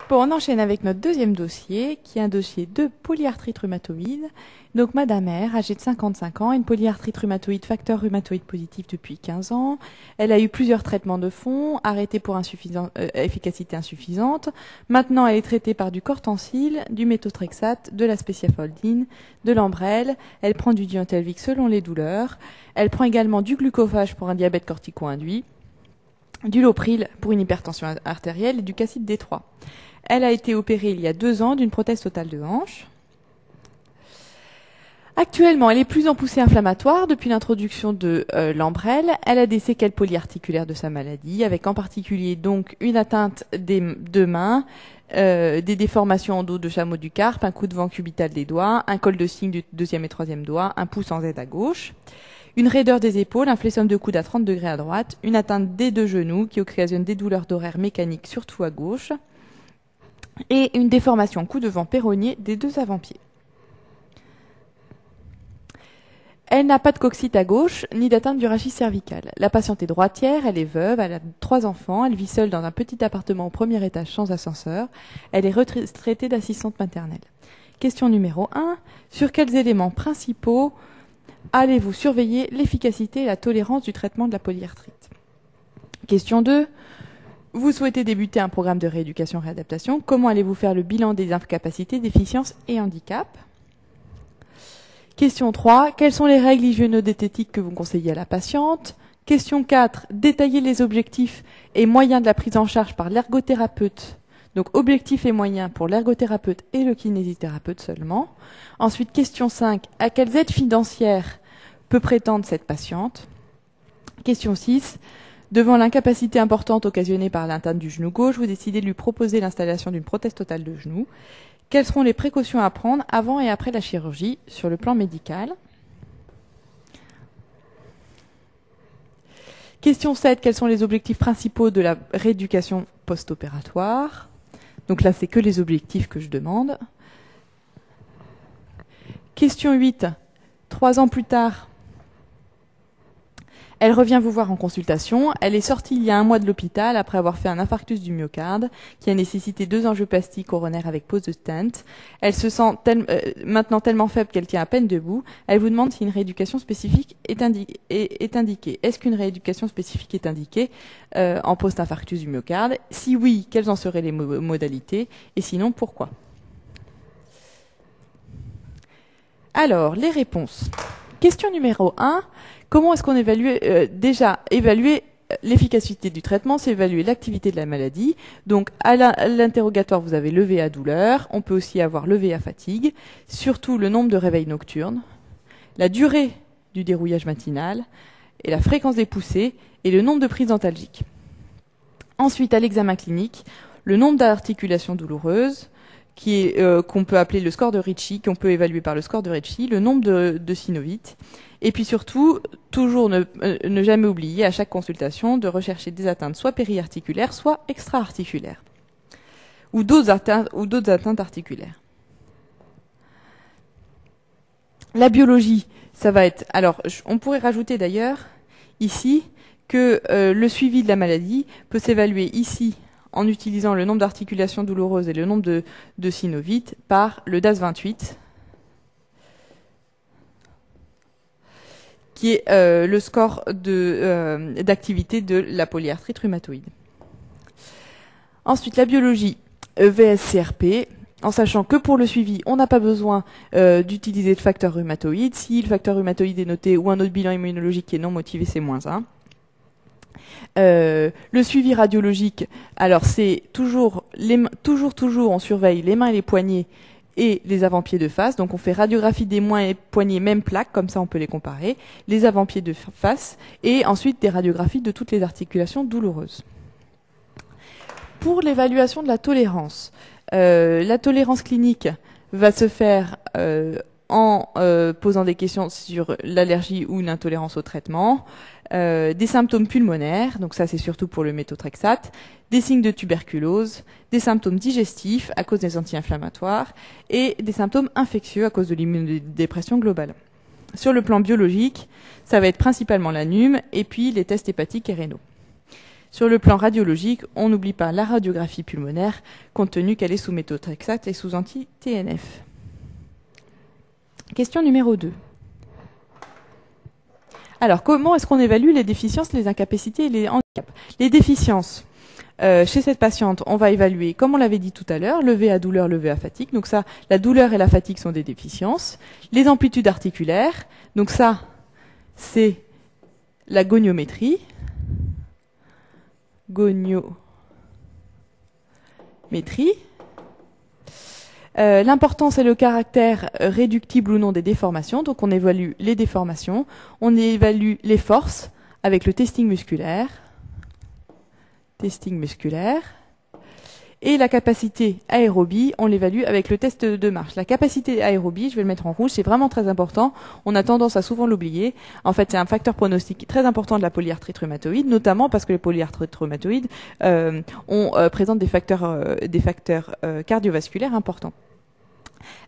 Bon, on enchaîne avec notre deuxième dossier, qui est un dossier de polyarthrite rhumatoïde. Donc, Madame R, âgée de 55 ans, une polyarthrite rhumatoïde, facteur rhumatoïde positif depuis 15 ans. Elle a eu plusieurs traitements de fond, arrêtés pour efficacité insuffisante. Maintenant, elle est traitée par du cortensil, du méthotrexate, de la spéciafoldine, de l'Ambrelle. Elle prend du Diontelvic selon les douleurs. Elle prend également du glucophage pour un diabète cortico-induit, du Lopril pour une hypertension artérielle et du Casside D3. Elle a été opérée il y a 2 ans d'une prothèse totale de hanche. Actuellement, elle est plus en poussée inflammatoire depuis l'introduction de l'Ambrelle. Elle a des séquelles polyarticulaires de sa maladie, avec en particulier donc une atteinte des deux mains, des déformations en dos de chameau du carpe, un coup de vent cubital des doigts, un col de cygne du 2e et 3e doigt, un pouce en Z à gauche, une raideur des épaules, un flexum de coude à 30 degrés à droite, une atteinte des 2 genoux qui occasionne des douleurs d'horaire mécaniques surtout à gauche, et une déformation coup de vent péronnier des 2 avant-pieds. Elle n'a pas de coxite à gauche, ni d'atteinte du rachis cervical. La patiente est droitière, elle est veuve, elle a 3 enfants, elle vit seule dans un petit appartement au 1er étage sans ascenseur. Elle est retraitée d'assistante maternelle. Question numéro 1. Sur quels éléments principaux allez-vous surveiller l'efficacité et la tolérance du traitement de la polyarthrite? Question 2. Vous souhaitez débuter un programme de rééducation-réadaptation. Comment allez-vous faire le bilan des incapacités, déficiences et handicaps? Question 3. Quelles sont les règles hygiéno-diététiques que vous conseillez à la patiente? Question 4. Détaillez les objectifs et moyens de la prise en charge par l'ergothérapeute. Donc objectifs et moyens pour l'ergothérapeute et le kinésithérapeute seulement. Ensuite, question 5. À quelles aides financières peut prétendre cette patiente? Question 6. Devant l'incapacité importante occasionnée par l'atteinte du genou gauche, vous décidez de lui proposer l'installation d'une prothèse totale de genou. Quelles seront les précautions à prendre avant et après la chirurgie sur le plan médical? Question 7. Quels sont les objectifs principaux de la rééducation post-opératoire? Donc là, c'est que les objectifs que je demande. Question 8. 3 ans plus tard, elle revient vous voir en consultation. Elle est sortie il y a 1 mois de l'hôpital après avoir fait un infarctus du myocarde qui a nécessité 2 angioplasties coronaires avec pose de stent. Elle se sent maintenant tellement faible qu'elle tient à peine debout. Elle vous demande si une rééducation spécifique est indiquée. Est-ce qu'une rééducation spécifique est indiquée en post-infarctus du myocarde? Si oui, quelles en seraient les modalités? Et sinon, pourquoi? Alors, les réponses. Question numéro 1. Comment est-ce qu'on évalue déjà évaluer l'efficacité du traitement, c'est évaluer l'activité de la maladie. Donc à l'interrogatoire, vous avez le VA douleur, on peut aussi avoir le VA fatigue, surtout le nombre de réveils nocturnes, la durée du dérouillage matinal et la fréquence des poussées et le nombre de prises antalgiques. Ensuite, à l'examen clinique, le nombre d'articulations douloureuses, qu'on peut appeler le score de Ricci, qu'on peut évaluer par le score de Ricci, le nombre de synovites. Et puis surtout, toujours ne jamais oublier à chaque consultation de rechercher des atteintes soit périarticulaires, soit extra-articulaires, ou d'autres atteintes articulaires. La biologie, ça va être... Alors, on pourrait rajouter d'ailleurs ici que le suivi de la maladie peut s'évaluer ici en utilisant le nombre d'articulations douloureuses et le nombre de synovites par le DAS28, qui est le score d'activité de la polyarthrite rhumatoïde. Ensuite, la biologie VSCRP, en sachant que pour le suivi, on n'a pas besoin d'utiliser de facteur rhumatoïde. Si le facteur rhumatoïde est noté ou un autre bilan immunologique qui est non motivé, c'est -1. Le suivi radiologique, alors c'est toujours, on surveille les mains et les poignets et les avant-pieds de face. Donc on fait radiographie des mains et poignets, même plaque, comme ça on peut les comparer, les avant-pieds de face, et ensuite des radiographies de toutes les articulations douloureuses. Pour l'évaluation de la tolérance clinique va se faire en posant des questions sur l'allergie ou une intolérance au traitement, des symptômes pulmonaires, donc ça c'est surtout pour le méthotrexate, des signes de tuberculose, des symptômes digestifs à cause des anti-inflammatoires et des symptômes infectieux à cause de l'immunodépression globale. Sur le plan biologique, ça va être principalement l'aNUM et puis les tests hépatiques et rénaux. Sur le plan radiologique, on n'oublie pas la radiographie pulmonaire, compte tenu qu'elle est sous méthotrexate et sous anti-TNF. Question numéro 2. Alors, comment est-ce qu'on évalue les déficiences, les incapacités et les handicaps? Les déficiences, chez cette patiente, on va évaluer, comme on l'avait dit tout à l'heure, le VA douleur, le VA fatigue. Donc ça, la douleur et la fatigue sont des déficiences. Les amplitudes articulaires, donc ça, c'est la goniométrie. Goniométrie. L'important, c'est le caractère réductible ou non des déformations. Donc on évalue les déformations, on évalue les forces avec le testing musculaire. Et la capacité aérobie, on l'évalue avec le test de marche. La capacité aérobie, je vais le mettre en rouge, c'est vraiment très important. On a tendance à souvent l'oublier. En fait, c'est un facteur pronostic très important de la polyarthrite rhumatoïde, notamment parce que les polyarthrites rhumatoïdes présentent des facteurs cardiovasculaires importants.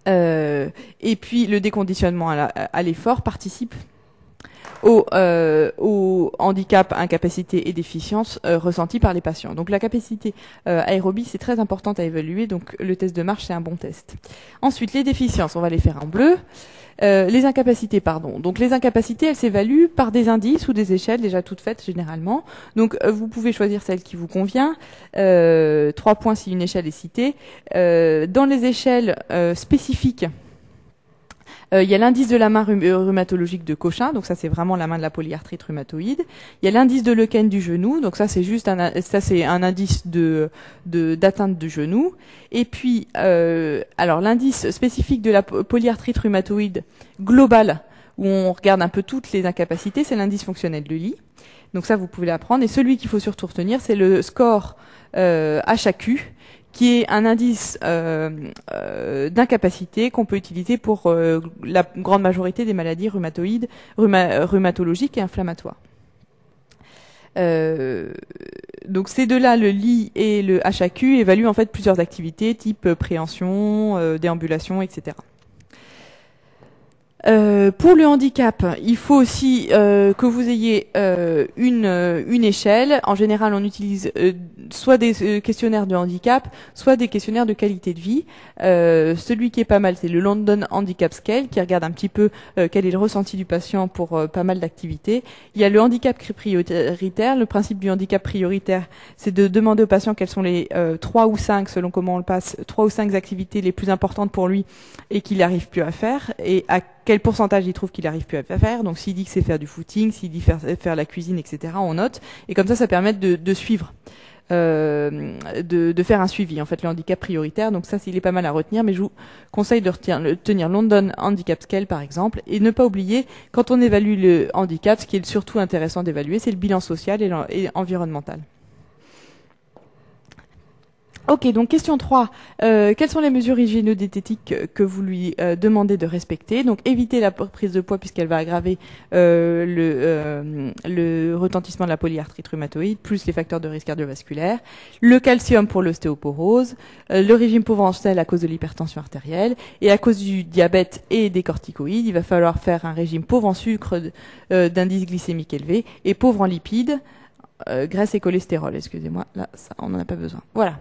Et puis, le déconditionnement à l'effort participe au handicap, incapacité et déficience ressentis par les patients. Donc la capacité aérobie, c'est très importante à évaluer, donc le test de marche, c'est un bon test. Ensuite, les déficiences, on va les faire en bleu. Les incapacités, pardon. Donc les incapacités, elles s'évaluent par des indices ou des échelles déjà toutes faites généralement. Donc vous pouvez choisir celle qui vous convient. 3 points si une échelle est citée. Dans les échelles spécifiques, il y a l'indice de la main rhumatologique de Cochin, donc ça c'est vraiment la main de la polyarthrite rhumatoïde. Il y a l'indice de Lequen du genou, donc ça c'est juste un indice d'atteinte du genou. Et puis alors l'indice spécifique de la polyarthrite rhumatoïde globale, où on regarde un peu toutes les incapacités, c'est l'indice fonctionnel de Lee. Donc ça vous pouvez l'apprendre. Et celui qu'il faut surtout retenir, c'est le score HAQ, qui est un indice d'incapacité qu'on peut utiliser pour la grande majorité des maladies rhumatologiques et inflammatoires. Donc ces deux-là, le LI et le HAQ, évaluent en fait plusieurs activités, type préhension, déambulation, etc. Pour le handicap, il faut aussi que vous ayez une échelle. En général, on utilise soit des questionnaires de handicap, soit des questionnaires de qualité de vie. Celui qui est pas mal, c'est le London Handicap Scale, qui regarde un petit peu quel est le ressenti du patient pour pas mal d'activités. Il y a le handicap prioritaire. Le principe du handicap prioritaire, c'est de demander au patient quelles sont les 3 ou 5, selon comment on le passe, 3 ou 5 activités les plus importantes pour lui et qu'il n'arrive plus à faire, et à quel pourcentage il trouve qu'il n'arrive plus à faire. Donc s'il dit que c'est faire du footing, s'il dit faire la cuisine, etc., on note. Et comme ça permet de suivre, de faire un suivi, en fait, le handicap prioritaire. Donc ça, il est pas mal à retenir, mais je vous conseille de tenir London Handicap Scale, par exemple, et ne pas oublier, quand on évalue le handicap, ce qui est surtout intéressant d'évaluer, c'est le bilan social et environnemental. Ok, donc question 3. Quelles sont les mesures hygiéno-diététiques que vous lui demandez de respecter? Donc éviter la prise de poids puisqu'elle va aggraver le retentissement de la polyarthrite rhumatoïde, plus les facteurs de risque cardiovasculaire. Le calcium pour l'ostéoporose. Le régime pauvre en sel à cause de l'hypertension artérielle. Et à cause du diabète et des corticoïdes, il va falloir faire un régime pauvre en sucre, d'indice glycémique élevé, et pauvre en lipides, graisse et cholestérol. Excusez-moi, là, ça, on n'en a pas besoin. Voilà.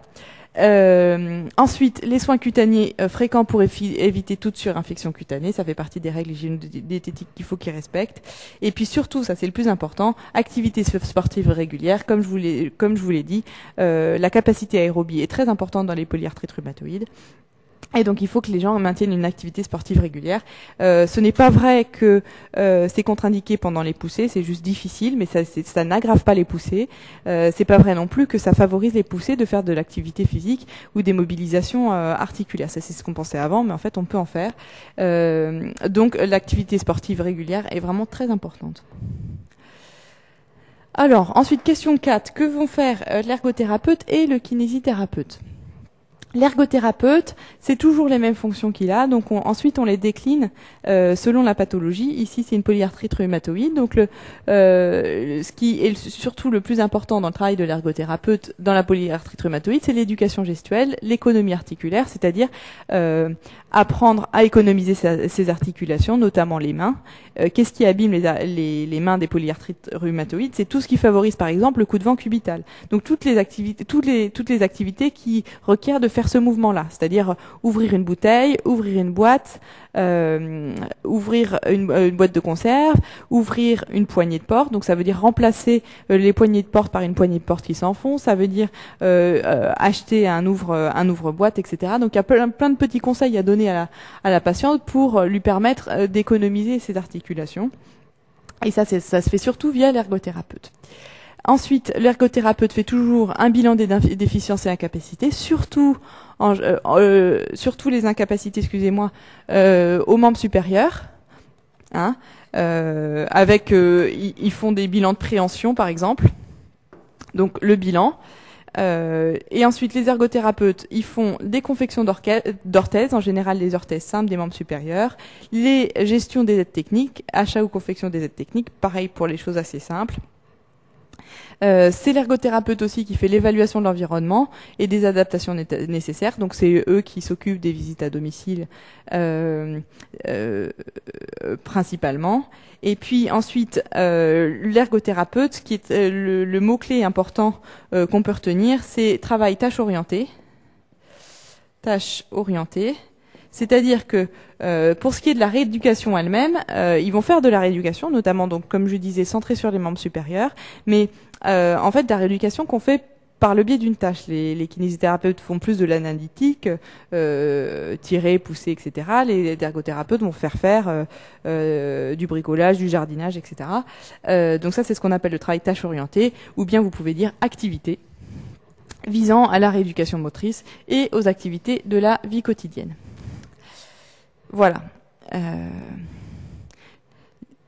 Ensuite, les soins cutanés fréquents pour éviter toute surinfection cutanée, ça fait partie des règles hygiéno-diététiques qu'il faut qu'ils respectent. Et puis surtout, ça c'est le plus important, activité sportive régulière, comme je vous l'ai dit, la capacité aérobie est très importante dans les polyarthrites rhumatoïdes. Et donc il faut que les gens maintiennent une activité sportive régulière. Ce n'est pas vrai que c'est contre-indiqué pendant les poussées, c'est juste difficile, mais ça n'aggrave pas les poussées. C'est pas vrai non plus que ça favorise les poussées de faire de l'activité physique ou des mobilisations articulaires. Ça c'est ce qu'on pensait avant, mais en fait on peut en faire. Donc l'activité sportive régulière est vraiment très importante. Alors ensuite question 4, que vont faire l'ergothérapeute et le kinésithérapeute? L'ergothérapeute, c'est toujours les mêmes fonctions qu'il a, donc ensuite on les décline selon la pathologie. Ici, c'est une polyarthrite rhumatoïde, donc ce qui est surtout le plus important dans le travail de l'ergothérapeute dans la polyarthrite rhumatoïde, c'est l'éducation gestuelle, l'économie articulaire, c'est-à-dire apprendre à économiser ses articulations, notamment les mains. Qu'est-ce qui abîme les mains des polyarthrites rhumatoïdes? C'est tout ce qui favorise, par exemple, le coup de vent cubital. Donc toutes les activités qui requièrent de faire ce mouvement-là, c'est-à-dire ouvrir une bouteille, ouvrir une boîte, ouvrir une boîte de conserve, ouvrir une poignée de porte. Donc ça veut dire remplacer les poignées de porte par une poignée de porte qui s'enfonce. Ça veut dire acheter un ouvre-boîte, etc. Donc il y a plein de petits conseils à donner à la patiente pour lui permettre d'économiser ses articulations. Et ça se fait surtout via l'ergothérapeute. Ensuite, l'ergothérapeute fait toujours un bilan des déficiences et incapacités, surtout les incapacités, aux membres supérieurs. Hein, ils font des bilans de préhension, par exemple. Donc le bilan. Et ensuite, les ergothérapeutes, ils font des confections d'orthèses, en général les orthèses simples des membres supérieurs, les gestions des aides techniques, achat ou confection des aides techniques, pareil pour les choses assez simples. C'est l'ergothérapeute aussi qui fait l'évaluation de l'environnement et des adaptations nécessaires. Donc c'est eux qui s'occupent des visites à domicile principalement. Et puis ensuite, l'ergothérapeute, qui est le mot-clé important qu'on peut retenir, c'est travail tâche orientée. Tâche orientée. C'est-à-dire que pour ce qui est de la rééducation elle-même, ils vont faire de la rééducation, notamment, donc comme je disais, centrée sur les membres supérieurs, mais en fait, de la rééducation qu'on fait par le biais d'une tâche. Les kinésithérapeutes font plus de l'analytique, tirer, pousser, etc. Les ergothérapeutes vont faire du bricolage, du jardinage, etc. Donc ça, c'est ce qu'on appelle le travail tâche orienté, ou bien vous pouvez dire activité, visant à la rééducation motrice et aux activités de la vie quotidienne. Voilà.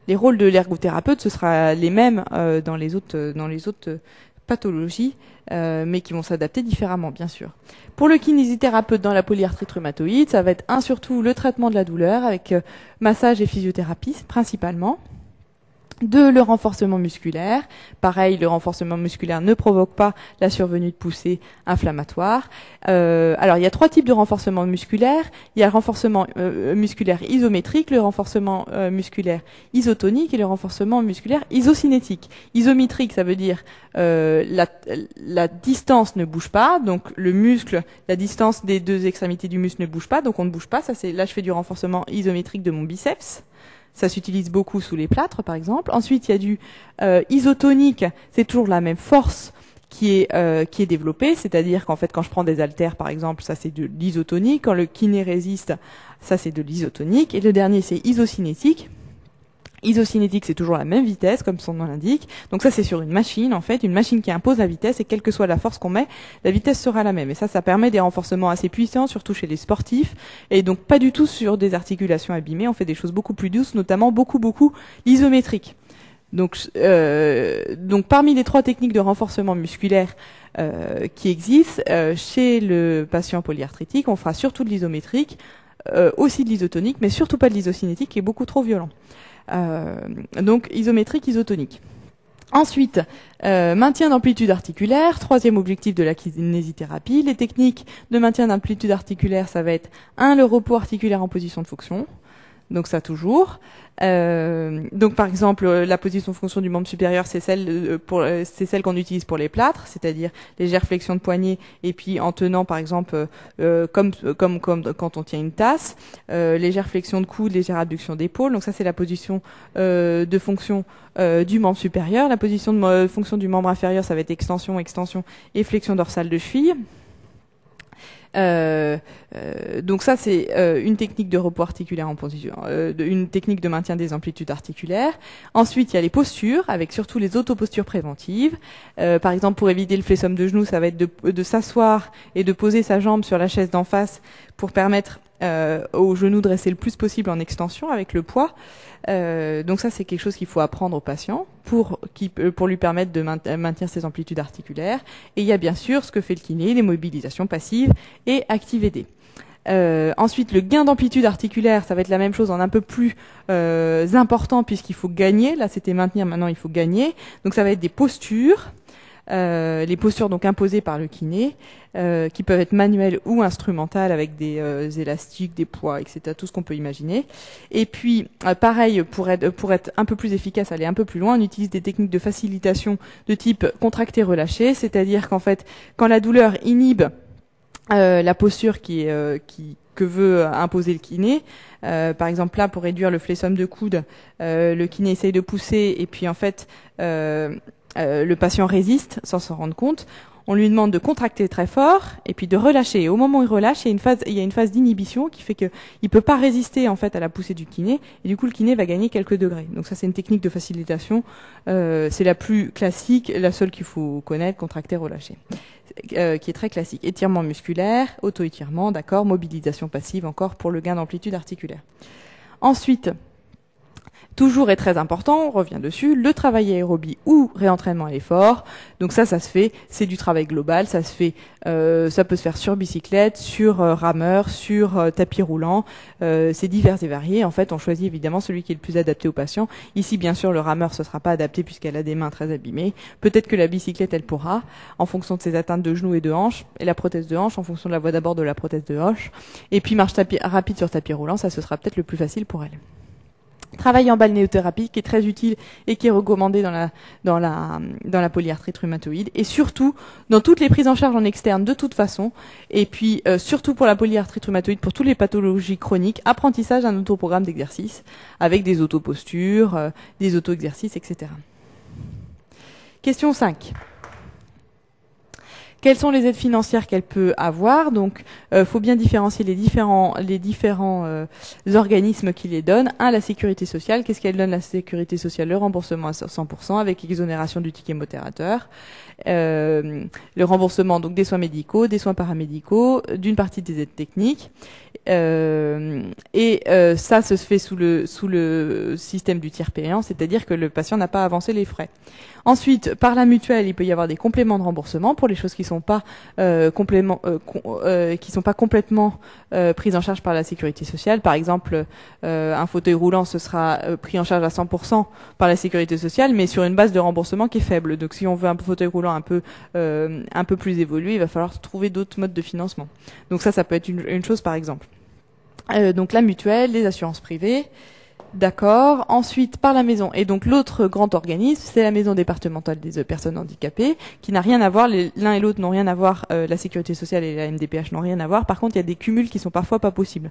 Les rôles de l'ergothérapeute, ce sera les mêmes dans les autres pathologies, mais qui vont s'adapter différemment, bien sûr. Pour le kinésithérapeute dans la polyarthrite rhumatoïde, ça va être surtout le traitement de la douleur avec massage et physiothérapie principalement. 2, le renforcement musculaire. Pareil, le renforcement musculaire ne provoque pas la survenue de poussées inflammatoires. Alors, il y a 3 types de renforcement musculaire. Il y a le renforcement musculaire isométrique, le renforcement musculaire isotonique et le renforcement musculaire isocinétique. Isométrique, ça veut dire la distance ne bouge pas, donc le muscle, la distance des 2 extrémités du muscle ne bouge pas, donc on ne bouge pas. Là, je fais du renforcement isométrique de mon biceps. Ça s'utilise beaucoup sous les plâtres, par exemple. Ensuite, il y a du isotonique. C'est toujours la même force qui est développée. C'est-à-dire qu'en fait, quand je prends des haltères, par exemple, ça c'est de l'isotonique. Quand le kiné résiste, ça c'est de l'isotonique. Et le dernier, c'est isocinétique. Isocinétique, c'est toujours la même vitesse, comme son nom l'indique. Donc ça, c'est sur une machine, en fait, une machine qui impose la vitesse, et quelle que soit la force qu'on met, la vitesse sera la même. Et ça permet des renforcements assez puissants, surtout chez les sportifs, et donc pas du tout sur des articulations abîmées. On fait des choses beaucoup plus douces, notamment beaucoup l'isométrique. Donc parmi les 3 techniques de renforcement musculaire qui existent, chez le patient polyarthritique, on fera surtout de l'isométrique, aussi de l'isotonique, mais surtout pas de l'isocinétique, qui est beaucoup trop violent. Donc isométrique, isotonique. Ensuite, maintien d'amplitude articulaire, 3e objectif de la kinésithérapie. Les techniques de maintien d'amplitude articulaire, ça va être le repos articulaire en position de fonction. Donc ça toujours. Donc par exemple, la position de fonction du membre supérieur, c'est celle qu'on utilise pour les plâtres, c'est-à-dire légère flexion de poignet et puis en tenant par exemple comme quand on tient une tasse, légère flexion de coude, légère abduction d'épaule. Donc ça c'est la position de fonction du membre supérieur. La position de fonction du membre inférieur, ça va être extension et flexion dorsale de cheville. Donc ça c'est une technique de repos articulaire en position, une technique de maintien des amplitudes articulaires. Ensuite il y a les postures avec surtout les autopostures préventives. Par exemple pour éviter le flexum de genou, ça va être de s'asseoir et de poser sa jambe sur la chaise d'en face pour permettre au genou dressé le plus possible en extension avec le poids. Donc ça, c'est quelque chose qu'il faut apprendre au patient pour lui permettre de maintenir ses amplitudes articulaires. Et il y a bien sûr ce que fait le kiné, les mobilisations passives et actives aidées. Ensuite, le gain d'amplitude articulaire, ça va être la même chose en un peu plus important puisqu'il faut gagner. Là, c'était maintenir, maintenant il faut gagner. Donc ça va être des postures. Les postures donc imposées par le kiné, qui peuvent être manuelles ou instrumentales avec des élastiques, des poids, etc. Tout ce qu'on peut imaginer. Et puis, pareil, pour être un peu plus efficace, aller un peu plus loin, on utilise des techniques de facilitation de type contracté-relâché, c'est-à-dire qu'en fait, quand la douleur inhibe la posture que veut imposer le kiné, par exemple là, pour réduire le flexum de coude, le kiné essaye de pousser et puis en fait le patient résiste sans s'en rendre compte. On lui demande de contracter très fort et puis de relâcher. Et au moment où il relâche, il y a une phase d'inhibition qui fait que il peut pas résister en fait à la poussée du kiné et du coup le kiné va gagner quelques degrés. Donc ça c'est une technique de facilitation, c'est la plus classique, la seule qu'il faut connaître, contracter, relâcher, qui est très classique. Étirement musculaire, auto-étirement, d'accord, mobilisation passive encore pour le gain d'amplitude articulaire. Ensuite, toujours est très important, on revient dessus, le travail aérobie ou réentraînement à l'effort. Donc ça se fait, c'est du travail global, ça se fait, ça peut se faire sur bicyclette, sur rameur, sur tapis roulant, c'est divers et varié. En fait, on choisit évidemment celui qui est le plus adapté au patient. Ici, bien sûr, le rameur, ce sera pas adapté puisqu'elle a des mains très abîmées. Peut-être que la bicyclette, elle pourra, en fonction de ses atteintes de genoux et de hanches, et la prothèse de hanche, en fonction de la voie d'abord de la prothèse de hanche. Et puis marche rapide sur tapis roulant, ça ce sera peut-être le plus facile pour elle. Travail en balnéothérapie qui est très utile et qui est recommandé dans la polyarthrite rhumatoïde et surtout dans toutes les prises en charge en externe de toute façon et puis surtout pour la polyarthrite rhumatoïde pour toutes les pathologies chroniques, apprentissage d'un autoprogramme d'exercice avec des auto-postures, des auto-exercices, etc. Question 5. Quelles sont les aides financières qu'elle peut avoir? Donc, faut bien différencier les différents organismes qui les donnent. La sécurité sociale. Qu'est-ce qu'elle donne la sécurité sociale? Le remboursement à 100% avec exonération du ticket modérateur. Le remboursement donc des soins médicaux, des soins paramédicaux, d'une partie des aides techniques. Ça se fait sous le système du tiers payant, c'est-à-dire que le patient n'a pas avancé les frais. Ensuite, par la mutuelle, il peut y avoir des compléments de remboursement pour les choses qui sont pas complètement prises en charge par la sécurité sociale. Par exemple, un fauteuil roulant, ce sera pris en charge à 100% par la sécurité sociale, mais sur une base de remboursement qui est faible. Donc, si on veut un fauteuil roulant un peu plus évolué, il va falloir trouver d'autres modes de financement. Donc ça peut être une chose par exemple. Donc la mutuelle, les assurances privées. D'accord. Ensuite, par la maison. Et donc, l'autre grand organisme, c'est la maison départementale des personnes handicapées, qui n'a rien à voir. L'un et l'autre n'ont rien à voir. La sécurité sociale et la MDPH n'ont rien à voir. Par contre, il y a des cumuls qui sont parfois pas possibles.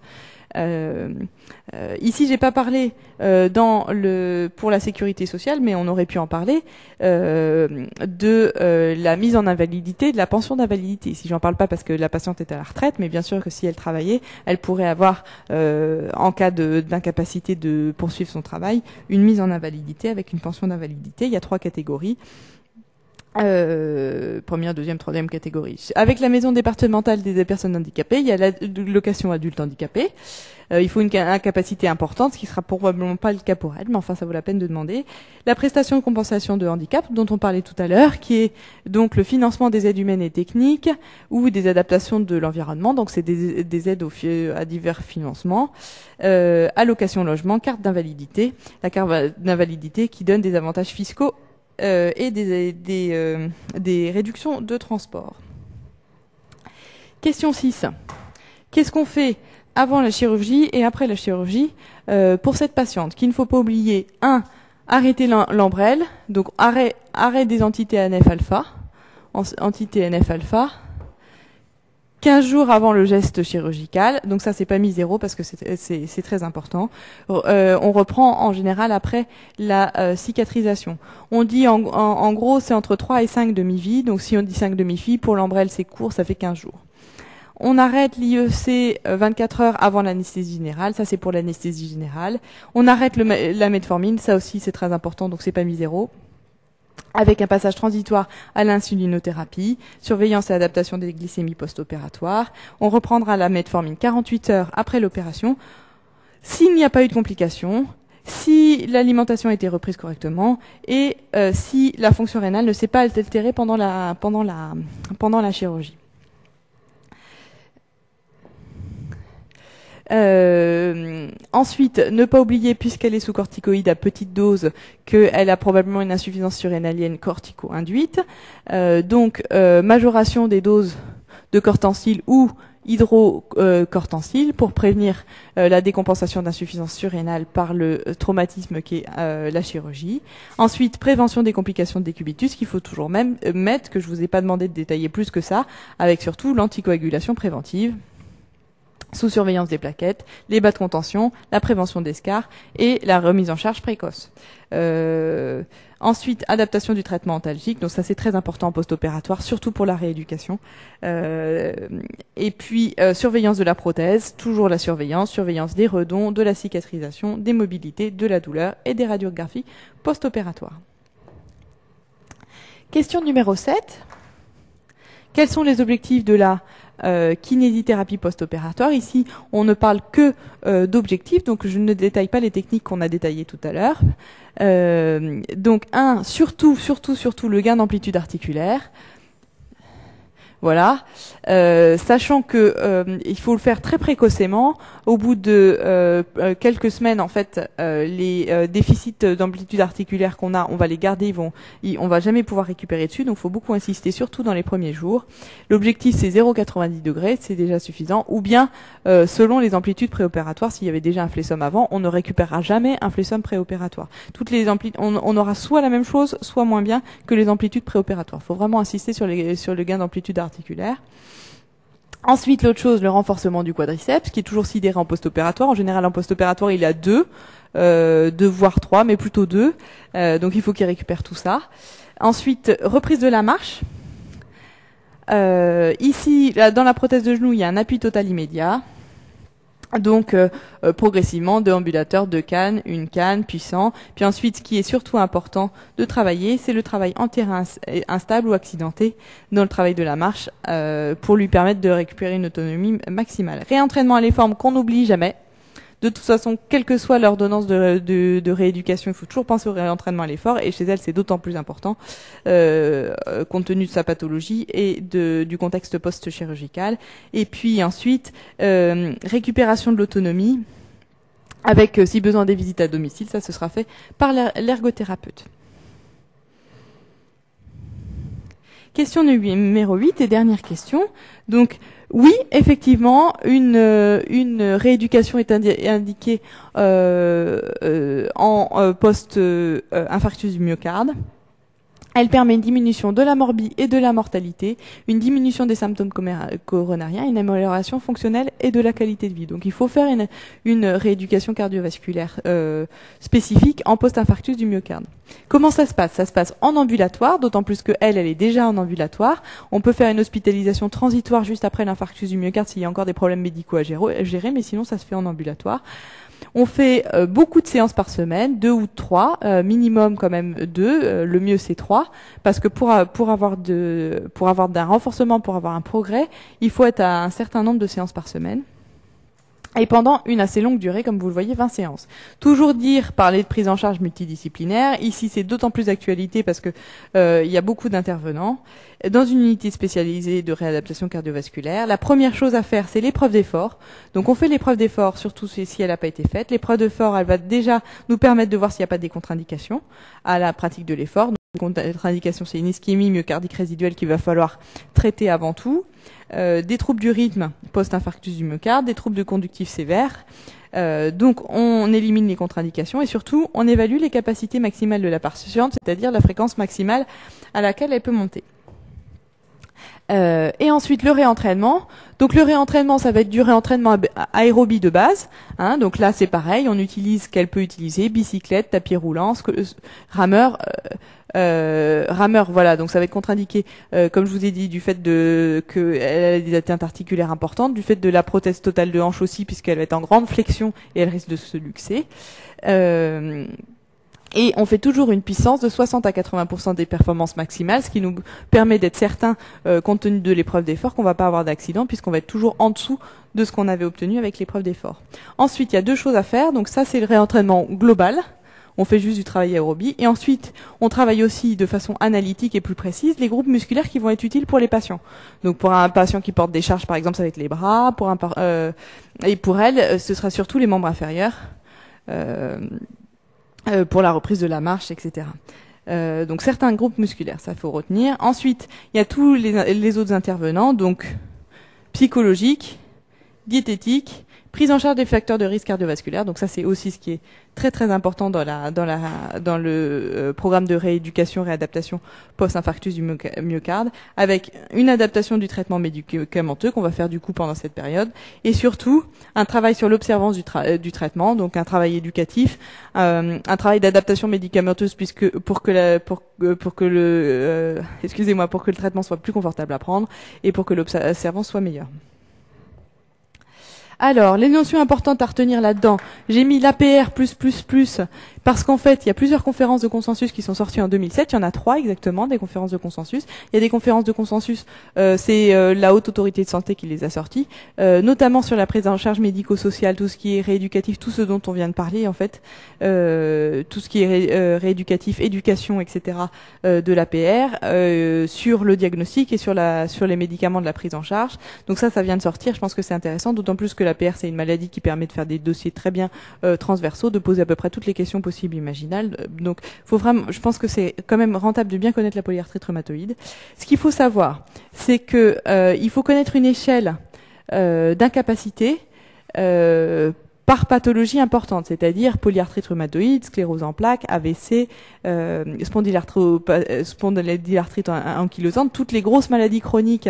Ici, j'ai pas parlé pour la sécurité sociale, mais on aurait pu en parler de la mise en invalidité, de la pension d'invalidité. Ici, j'en parle pas parce que la patiente est à la retraite, mais bien sûr que si elle travaillait, elle pourrait avoir, en cas d'incapacité de poursuivre son travail, une mise en invalidité avec une pension d'invalidité. Il y a 3 catégories. Première, deuxième, troisième catégorie. Avec la maison départementale des personnes handicapées, il y a la location adulte handicapé. Il faut une incapacité importante, ce qui sera probablement pas le cas pour elle, mais enfin ça vaut la peine de demander. La prestation de compensation de handicap, dont on parlait tout à l'heure, qui est donc le financement des aides humaines et techniques ou des adaptations de l'environnement. Donc c'est des aides à divers financements. Allocation logement, carte d'invalidité. La carte d'invalidité qui donne des avantages fiscaux et des réductions de transport. Question 6. Qu'est-ce qu'on fait avant la chirurgie et après la chirurgie pour cette patiente? Qu'il ne faut pas oublier, 1. Arrêter l'embrelle, donc arrêt des anti-TNF-alpha, 15 jours avant le geste chirurgical, donc ça c'est pas mis 0 parce que c'est très important. On reprend en général après la cicatrisation. On dit en gros c'est entre 3 et 5 demi-vies, donc si on dit 5 demi-vies, pour l'embrelle c'est court, ça fait 15 jours. On arrête l'IEC 24 heures avant l'anesthésie générale, ça c'est pour l'anesthésie générale. On arrête la metformine, ça aussi c'est très important, donc c'est pas mis 0. avec un passage transitoire à l'insulinothérapie, surveillance et adaptation des glycémies post-opératoires. On reprendra la metformine 48 heures après l'opération. S'il n'y a pas eu de complications, si l'alimentation a été reprise correctement et si la fonction rénale ne s'est pas altérée pendant la chirurgie. Ensuite, ne pas oublier, puisqu'elle est sous corticoïde à petite dose, qu'elle a probablement une insuffisance surrénalienne cortico-induite. Donc, majoration des doses de cortensil ou hydrocortensil pour prévenir la décompensation d'insuffisance surrénale par le traumatisme qui est la chirurgie. Ensuite, prévention des complications de décubitus, qu'il faut toujours même mettre, que je vous ai pas demandé de détailler plus que ça, avec surtout l'anticoagulation préventive, sous surveillance des plaquettes, les bas de contention, la prévention d'escarres et la remise en charge précoce. Ensuite, adaptation du traitement antalgique, donc ça c'est très important en post-opératoire, surtout pour la rééducation. Et puis, surveillance de la prothèse, toujours la surveillance des redons, de la cicatrisation, des mobilités, de la douleur et des radiographies post-opératoires. Question numéro 7. Quels sont les objectifs de la kinésithérapie post-opératoire? Ici, on ne parle que d'objectifs, donc je ne détaille pas les techniques qu'on a détaillées tout à l'heure. Donc, surtout le gain d'amplitude articulaire. Voilà, sachant que il faut le faire très précocement. Au bout de quelques semaines, en fait, les déficits d'amplitude articulaire qu'on a, on va les garder, on va jamais pouvoir récupérer dessus. Donc, il faut beaucoup insister, surtout dans les premiers jours. L'objectif, c'est 0,90 degrés, c'est déjà suffisant. Ou bien, selon les amplitudes préopératoires, s'il y avait déjà un flessum avant, on ne récupérera jamais un flessum préopératoire. Toutes les amplitudes, on aura soit la même chose, soit moins bien que les amplitudes préopératoires. Il faut vraiment insister sur le gain d'amplitude articulaire. Ensuite, l'autre chose, le renforcement du quadriceps, qui est toujours sidéré en post-opératoire. En général, en post-opératoire, il a 2 voire 3, mais plutôt 2. Donc, il faut qu'il récupère tout ça. Ensuite, reprise de la marche. Ici, là, dans la prothèse de genou, il y a un appui total immédiat. Donc, progressivement, 2 ambulateurs, 2 cannes, une canne, puissant. Puis ensuite, ce qui est surtout important de travailler, c'est le travail en terrain instable ou accidenté dans le travail de la marche pour lui permettre de récupérer une autonomie maximale. Réentraînement à l'effort qu'on n'oublie jamais. De toute façon, quelle que soit l'ordonnance de rééducation, il faut toujours penser au réentraînement à l'effort, et chez elle, c'est d'autant plus important, compte tenu de sa pathologie et du contexte post-chirurgical. Et puis ensuite, récupération de l'autonomie, avec, si besoin, des visites à domicile, ça, ce sera fait par l'ergothérapeute. Question numéro 8 et dernière question. Donc, oui, effectivement, une rééducation est indiquée en post-infarctus du myocarde. Elle permet une diminution de la morbie et de la mortalité, une diminution des symptômes coronariens, une amélioration fonctionnelle et de la qualité de vie. Donc il faut faire une rééducation cardiovasculaire spécifique en post-infarctus du myocarde. Comment ça se passe? Ça se passe en ambulatoire, d'autant plus que elle est déjà en ambulatoire. On peut faire une hospitalisation transitoire juste après l'infarctus du myocarde s'il y a encore des problèmes médicaux à gérer, mais sinon ça se fait en ambulatoire. On fait beaucoup de séances par semaine, 2 ou 3, minimum quand même 2, le mieux c'est 3, parce que pour avoir d'un renforcement, pour avoir un progrès, il faut être à un certain nombre de séances par semaine. Et pendant une assez longue durée, comme vous le voyez, 20 séances. Toujours parler de prise en charge multidisciplinaire. Ici, c'est d'autant plus d'actualité parce que il y a beaucoup d'intervenants. Dans une unité spécialisée de réadaptation cardiovasculaire, la première chose à faire, c'est l'épreuve d'effort. Donc, on fait l'épreuve d'effort, surtout si elle n'a pas été faite. L'épreuve d'effort, elle va déjà nous permettre de voir s'il n'y a pas des contre-indications à la pratique de l'effort. Donc, contre-indication, c'est une ischémie myocardique résiduelle qu'il va falloir traiter avant tout. Des troubles du rythme post-infarctus du myocarde, des troubles de conductif sévères. Donc, on élimine les contre-indications et surtout, on évalue les capacités maximales de la patiente, c'est-à-dire la fréquence maximale à laquelle elle peut monter. Et ensuite, le réentraînement. Donc, le réentraînement, ça va être du réentraînement aérobie de base. Hein, donc là, c'est pareil. On utilise ce qu'elle peut utiliser. Bicyclette, tapis roulant, rameur. Rameur, voilà, donc ça va être contre-indiqué, comme je vous ai dit, du fait qu'elle a des atteintes articulaires importantes, du fait de la prothèse totale de hanche aussi, puisqu'elle va être en grande flexion et elle risque de se luxer. Et on fait toujours une puissance de 60 à 80% des performances maximales, ce qui nous permet d'être certain, compte tenu de l'épreuve d'effort, qu'on va pas avoir d'accident, puisqu'on va être toujours en dessous de ce qu'on avait obtenu avec l'épreuve d'effort. Ensuite, il y a deux choses à faire. Donc ça, c'est le réentraînement global. On fait juste du travail aérobie. Et ensuite, on travaille aussi de façon analytique et plus précise les groupes musculaires qui vont être utiles pour les patients. Donc pour un patient qui porte des charges, par exemple, ça va être les bras. Et pour elle, ce sera surtout les membres inférieurs. Pour la reprise de la marche, etc. Donc certains groupes musculaires, ça faut retenir. Ensuite, il y a tous les autres intervenants, donc psychologiques, diététiques, prise en charge des facteurs de risque cardiovasculaire. Donc ça, c'est aussi ce qui est très très important dans le programme de rééducation, réadaptation post-infarctus du myocarde, avec une adaptation du traitement médicamenteux qu'on va faire du coup pendant cette période, et surtout un travail sur l'observance du traitement, donc un travail éducatif, un travail d'adaptation médicamenteuse, puisque pour que le traitement soit plus confortable à prendre et pour que l'observance soit meilleure. Alors, les notions importantes à retenir là-dedans, j'ai mis l'APR+++, parce qu'en fait, il y a plusieurs conférences de consensus qui sont sorties en 2007, il y en a 3 exactement, des conférences de consensus. Il y a des conférences de consensus, c'est la Haute Autorité de Santé qui les a sorties, notamment sur la prise en charge médico-sociale, tout ce qui est rééducatif, tout ce dont on vient de parler en fait, tout ce qui est rééducatif, éducation, etc., de l'APR, sur le diagnostic et sur les médicaments de la prise en charge. Donc ça vient de sortir, je pense que c'est intéressant, d'autant plus que l'APR, c'est une maladie qui permet de faire des dossiers très bien transversaux, de poser à peu près toutes les questions possibles imaginables. Donc, je pense que c'est quand même rentable de bien connaître la polyarthrite rhumatoïde. Ce qu'il faut savoir, c'est que il faut connaître une échelle d'incapacité par pathologie importante, c'est-à-dire polyarthrite rhumatoïde, sclérose en plaques, AVC, spondylarthrite ankylosante, toutes les grosses maladies chroniques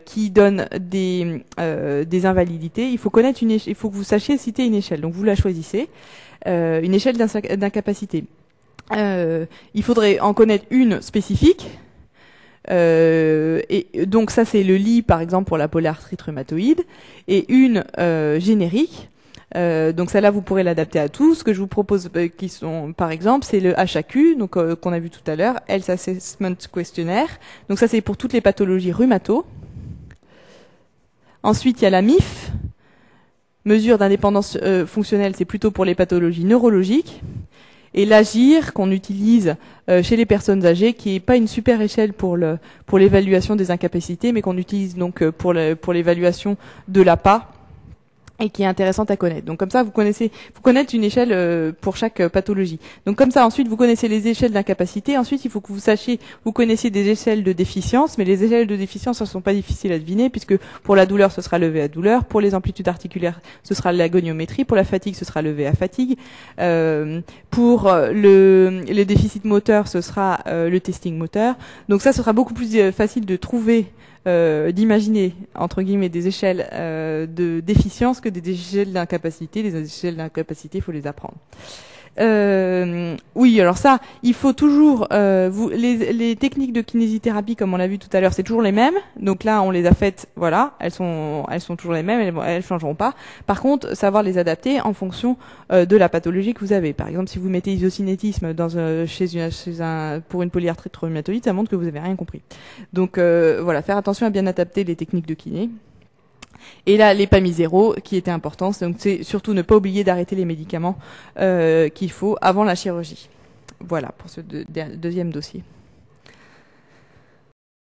qui donnent des invalidités. Il faut connaître il faut que vous sachiez citer une échelle. Donc vous la choisissez, une échelle d'incapacité. Il faudrait en connaître une spécifique. Et donc ça c'est le LI par exemple pour la polyarthrite rhumatoïde, et une générique. Donc celle-là vous pourrez l'adapter à tous. Ce que je vous propose qui sont par exemple c'est le HAQ, donc qu'on a vu tout à l'heure, Health Assessment Questionnaire. Donc ça c'est pour toutes les pathologies rhumato. Ensuite il y a la MIF, mesure d'indépendance fonctionnelle, c'est plutôt pour les pathologies neurologiques. Et l'AGIR qu'on utilise chez les personnes âgées, qui est pas une super échelle pour l'évaluation des incapacités, mais qu'on utilise donc pour l'évaluation de l'APA, et qui est intéressante à connaître. Donc comme ça, vous connaître une échelle pour chaque pathologie. Donc comme ça, ensuite, vous connaissez les échelles d'incapacité. Ensuite, il faut que vous connaissiez des échelles de déficience, mais les échelles de déficience, ne sont pas difficiles à deviner, puisque pour la douleur, ce sera le VA douleur, pour les amplitudes articulaires, ce sera la goniométrie, pour la fatigue, ce sera le VA fatigue, pour le déficit moteur, ce sera le testing moteur. Donc ça, ce sera beaucoup plus facile de trouver d'imaginer entre guillemets des échelles de déficience que des échelles d'incapacité. Les échelles d'incapacité, il faut les apprendre. Oui, alors ça, il faut toujours les techniques de kinésithérapie, comme on l'a vu tout à l'heure, c'est toujours les mêmes. Donc là, on les a faites, voilà, elles sont toujours les mêmes, elles changeront pas. Par contre, savoir les adapter en fonction de la pathologie que vous avez. Par exemple, si vous mettez isocinétisme pour une polyarthrite rhumatoïde, ça montre que vous avez rien compris. Donc voilà, faire attention à bien adapter les techniques de kiné. Et là, les PAMI 0 qui était important, donc c'est surtout ne pas oublier d'arrêter les médicaments qu'il faut avant la chirurgie. Voilà pour ce deuxième dossier.